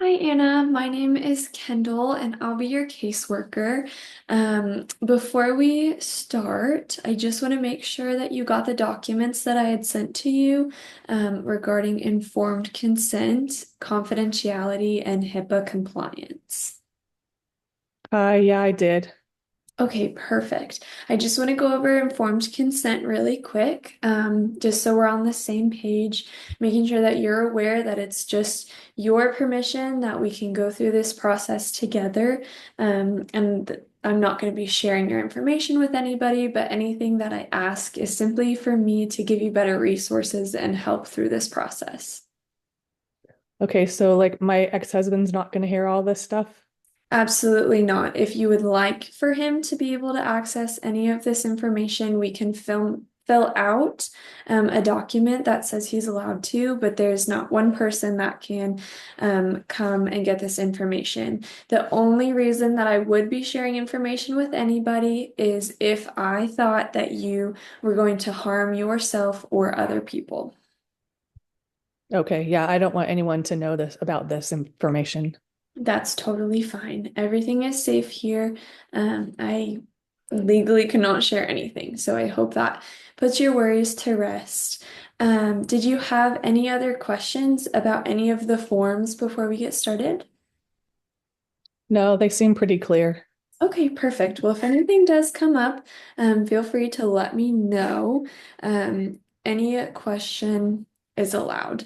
Hi, Anna. My name is Kendall, and I'll be your caseworker. Before we start, I just want to make sure that you got the documents that I had sent to you, regarding informed consent, confidentiality, and HIPAA compliance. Yeah, I did. Okay, perfect. I just want to go over informed consent really quick, just so we're on the same page, making sure that you're aware that it's just your permission that we can go through this process together. I'm not going to be sharing your information with anybody, but anything that I ask is simply for me to give you better resources and help through this process. Okay, so like my ex-husband's not going to hear all this stuff. Absolutely not. If you would like for him to be able to access any of this information, we can fill out a document that says he's allowed to, but there's not one person that can come and get this information. The only reason that I would be sharing information with anybody is if I thought that you were going to harm yourself or other people. Okay, yeah, I don't want anyone to know this about this information. That's totally fine. Everything is safe here. I legally cannot share anything, so I hope that puts your worries to rest. Did you have any other questions about any of the forms before we get started? No, they seem pretty clear. Okay, perfect. Well, if anything does come up, feel free to let me know. Any question is allowed.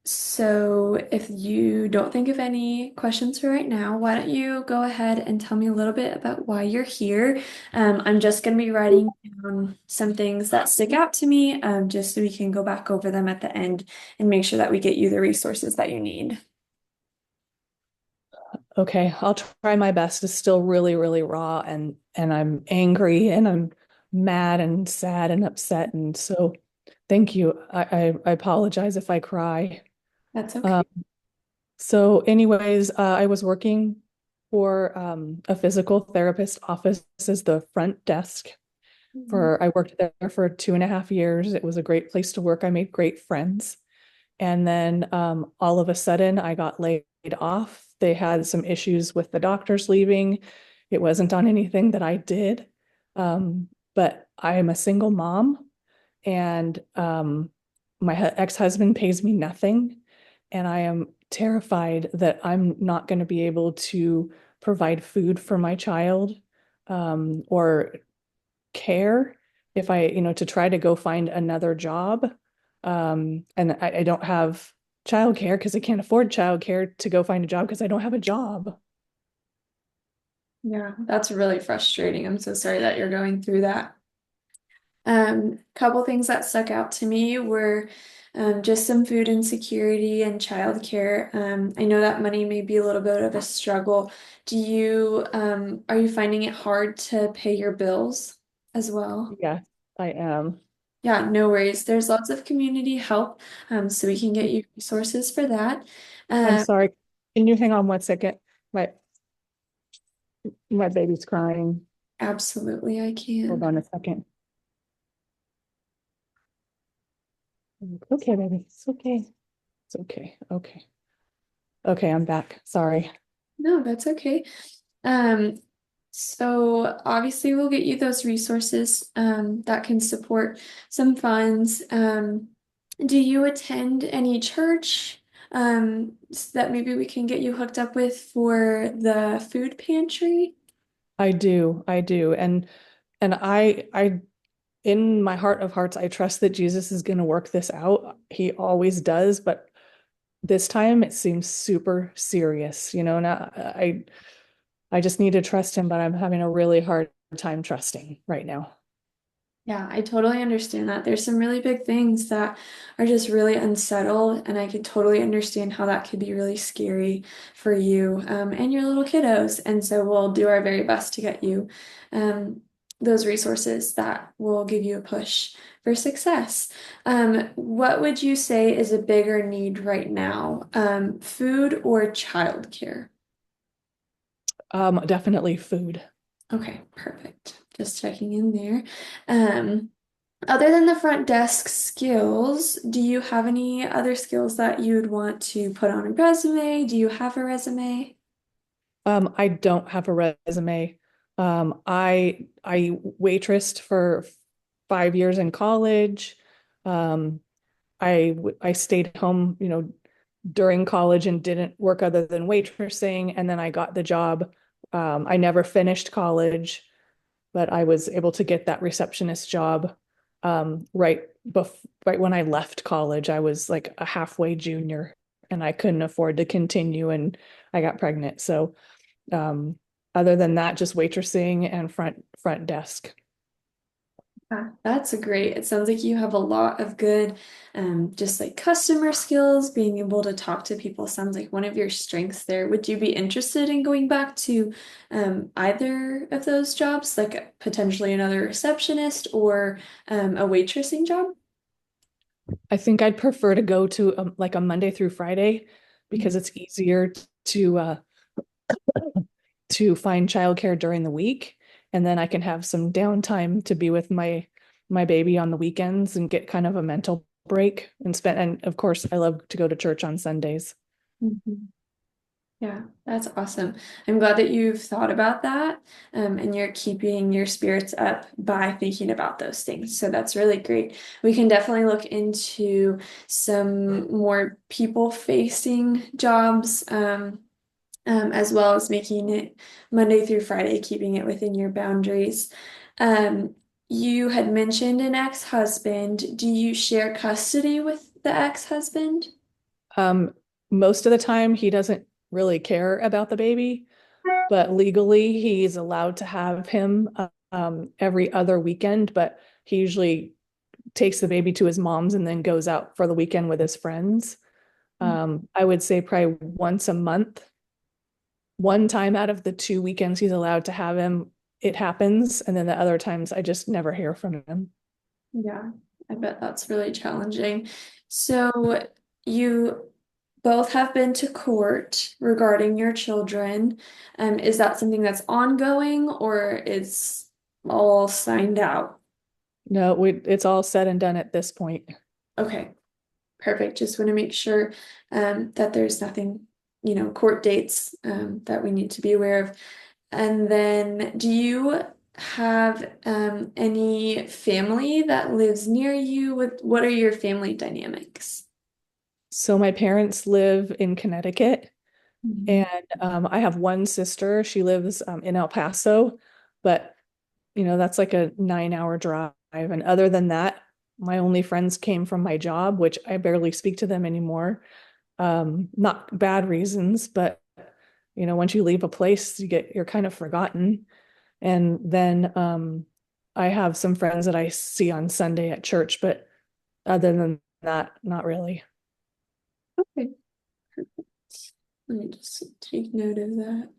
So if you don't think of any questions for right now, why don't you go ahead and tell me a little bit about why you're here? I'm just going to be writing down some things that stick out to me, just so we can go back over them at the end and make sure that we get you the resources that you need. Okay, I'll try my best. It's still really, really raw and I'm angry and I'm mad and sad and upset. And so thank you. I apologize if I cry. That's okay. Um, so anyways, I was working for a physical therapist office as the front desk. I worked there for 2.5 years. It was a great place to work. I made great friends. And then all of a sudden I got laid off. They had some issues with the doctors leaving. It wasn't on anything that I did. But I am a single mom and my ex-husband pays me nothing. And I am terrified that I'm not going to be able to provide food for my child or care if to try to go find another job. And I don't have childcare because I can't afford childcare to go find a job because I don't have a job. Yeah, that's really frustrating. I'm so sorry that you're going through that. Couple things that stuck out to me were just some food insecurity and childcare. I know that money may be a little bit of a struggle. Are you finding it hard to pay your bills as well? Yeah, I am. Yeah, no worries. There's lots of community help, so we can get you resources for that. I'm Um, sorry. Can you hang on 1 second? My my baby's crying. Absolutely, I Hold can. on a second. It's okay, baby. It's okay. It's okay. Okay. Okay, I'm back. Sorry. No, that's okay. Um, so obviously we'll get you those resources that can support some funds. Do you attend any church so that maybe we can get you hooked up with for the food pantry? I do. I do. And I in my heart of hearts, I trust that Jesus is going to work this out. He always does, but this time it seems super serious, now I just need to trust him, but I'm having a really hard time trusting right now. Yeah, I totally understand that. There's some really big things that are just really unsettled, and I could totally understand how that could be really scary for you and your little kiddos. And so we'll do our very best to get you um, those resources that will give you a push for success. What would you say is a bigger need right now, food or childcare? Definitely food. Okay, perfect. Just checking in there. Um, Other than the front desk skills, do you have any other skills that you would want to put on a resume? Do you have a resume? I don't have a resume. I waitressed for 5 years in college. Um, I stayed home, during college and didn't work other than waitressing, and then I got the job. I never finished college, but I was able to get that receptionist job right when I left college. I was like a halfway junior, and I couldn't afford to continue, and I got pregnant. So um, other than that, just waitressing and front desk. Yeah, that's a great. It sounds like you have a lot of good, just like customer skills, being able to talk to people sounds like one of your strengths there. Would you be interested in going back to either of those jobs, like potentially another receptionist or a waitressing job? I think I'd prefer to go to like a Monday through Friday because it's easier to to find childcare during the week, and then I can have some downtime to be with my baby on the weekends and get kind of a mental break and of course I love to go to church on Sundays. Mhm. Yeah, that's awesome. I'm glad that you've thought about that, and you're keeping your spirits up by thinking about those things. So that's really great. We can definitely look into some more people-facing jobs, as well as making it Monday through Friday, keeping it within your boundaries. Um, you had mentioned an ex-husband. Do you share custody with the ex-husband? Um, Most of the time he doesn't really care about the baby, but legally he's allowed to have him every other weekend, but he usually takes the baby to his mom's and then goes out for the weekend with his friends. I would say probably once a month. One time out of the 2 weekends he's allowed to have him, it happens. And then the other times I just never hear from him. Yeah, I bet that's really challenging. So you both have been to court regarding your children. Is that something that's ongoing or is all signed out? No, it's all said and done at this point. Okay, perfect. Just want to make sure that there's nothing, court dates that we need to be aware of. And then, do you have any family that lives near you? What are your family dynamics? So my parents live in Connecticut, Mhm. and I have one sister. She lives in El Paso, but that's like a 9 hour drive. And other than that, my only friends came from my job, which I barely speak to them anymore. Not bad reasons, but once you leave a place, you're kind of forgotten. And then I have some friends that I see on Sunday at church, but other than that, not really. Okay, let me just take note of that.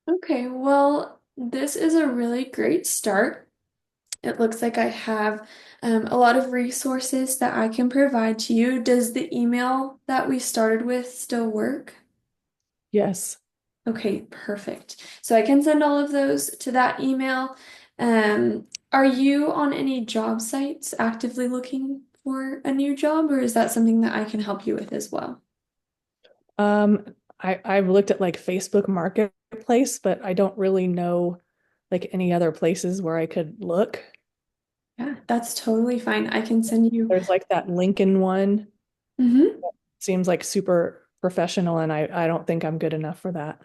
Okay, well, this is a really great start. It looks like I have a lot of resources that I can provide to you. Does the email that we started with still work? Yes. Okay, perfect. So I can send all of those to that email. Are you on any job sites actively looking for a new job, or is that something that I can help you with as well? I've looked at like Facebook Marketplace, but I don't really know like any other places where I could look. Yeah, that's totally fine. I can send you. There's like that Lincoln one. Mhm. Seems like super professional, and I don't think I'm good enough for that.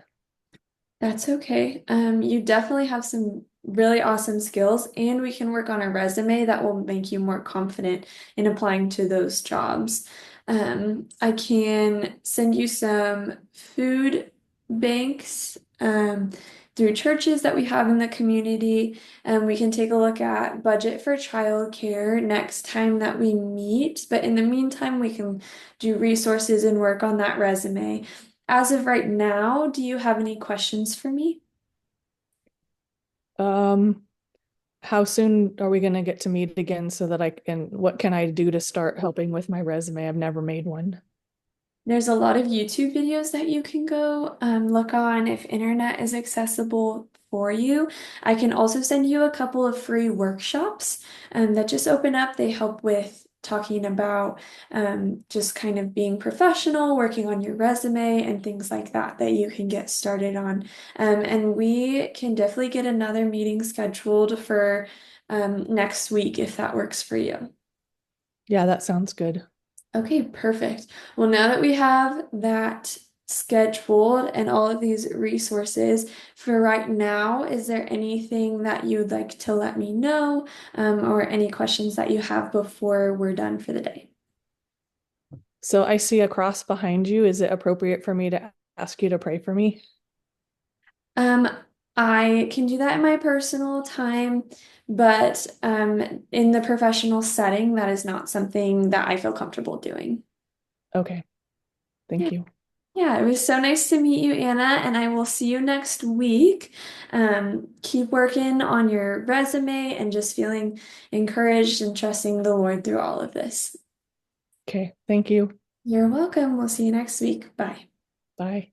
That's okay. You definitely have some really awesome skills, and we can work on a resume that will make you more confident in applying to those jobs. I can send you some food banks through churches that we have in the community, and we can take a look at budget for childcare next time that we meet. But in the meantime, we can do resources and work on that resume. As of right now, do you have any questions for me? Um, how soon are we going to get to meet again so that what can I do to start helping with my resume? I've never made one. There's a lot of YouTube videos that you can go look on if internet is accessible for you. I can also send you a couple of free workshops that just open up. They help with talking about just kind of being professional, working on your resume, and things like that that you can get started on. And we can definitely get another meeting scheduled for next week if that works for you. Yeah, that sounds good. Okay, perfect. Well, now that we have that scheduled and all of these resources for right now, is there anything that you'd like to let me know, or any questions that you have before we're done for the day? So I see a cross behind you. Is it appropriate for me to ask you to pray for me? Um, I can do that in my personal time, but in the professional setting, that is not something that I feel comfortable doing. Okay, Yeah. thank you. Yeah, it was so nice to meet you, Anna, and I will see you next week. Keep working on your resume and just feeling encouraged and trusting the Lord through all of this. Okay, thank you. You're welcome. We'll see you next week. Bye. Bye.